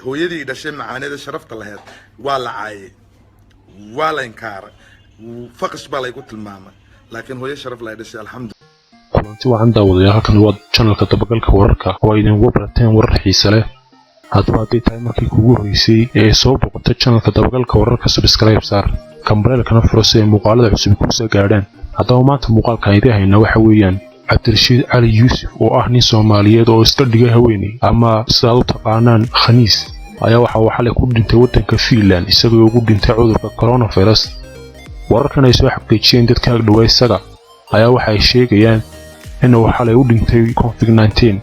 هو يدي دشين معاني ده شرفت الله ولا عاي ولا إنكار وفقش بالي قلت الماما لكن هو يشرف الله دشين الحمد لله. kulanti wacan daawadayaal halkan waa channelka dabagalka wararka oo ay idin warbarateen warar xiiso leh hadba haddii tahay markii kugu horeysay ee soo boqotay channelka dabagalka wararka subscribe saar kambalelkana furo si ay muuqaalada cusub ku soo gaadhaan haddaba maanta muuqaalka ay hayna waxa weeyaan Cabdirashiid Cali Yuusuf oo ah nin Soomaaliyeed oo iska dhigay haweeney ama sidaad u taqaanaan khaniis ayaa waxa uu xalay ku dhintay waddanka Finland isagoo ugu dhintay cudurka coronavirus wararkan ay soo xaqiijiyeen dadka ag dhow isaga ayaa waxa ay sheegayaan inuu xalay u dhintay COVID-19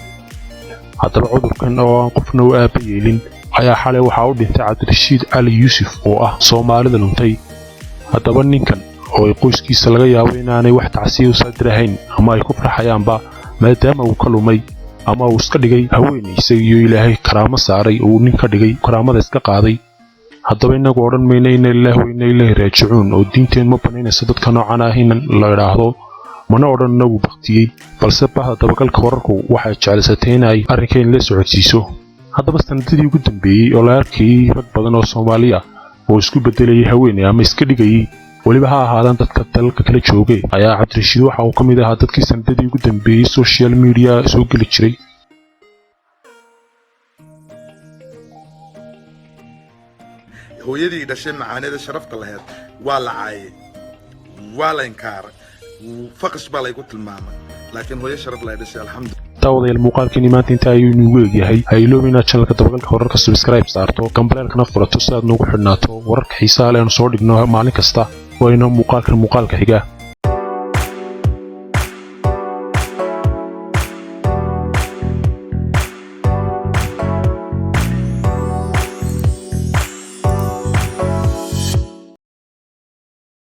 haddaba cudurkan oo aan qofna u aabayeelin ayaa xalay waxa uu dhintay Cabdirashiid Cali Yuusuf oo ah Soomaalida luntay haddaba ninkan oo ay qoyskiisa laga yaabo inaanay wax tacsiyo u saadirahayn ama ay ku farxayaanba maadaama uu ka lumay ama uu iska dhigay haweeney isagiyo Ilaahay karaamo saaray oo nin ka dhigay karaamada iska qaaday haddaba inagu odhan mayna in Ilaahay wa inna ilayhi raajicuun oo diinteen ma banaynayso dadka noocan ah in la yiraahdo mana odhan nagu baqtiyay balse bahda dabagalka wararku waxay jecelsatay in ay arrinkan la socodsiiso haddaba sanadadii ugu dambeeyay oo la arkay rag badan oo Soomaaliya oo isku bedelayay haweeney ama iska dhigay waliba ha ahaadaan dadka dalka kala joogay ayaa Cabdirashiid waxa uu kamid ahaa dadkii sanadadii ugu dambeeyay social media soo gali jiray هو يدي دشين معاني ده شرفت الله ولا عاي ولا إنكار وفقش بالي قلت الماما لكن هو يشرف الله دشين الحمد لله. daawadayaal muuqaalkani maanta inta ayuu inuu weegyahay ha iloobina channelka dabagalka wararka subscribe saarto kambalelkana furato si aad noogu xidhnaato wararka xiisaha leh aan soo dhigno maalin kasta waa inoo muuqaalka xiga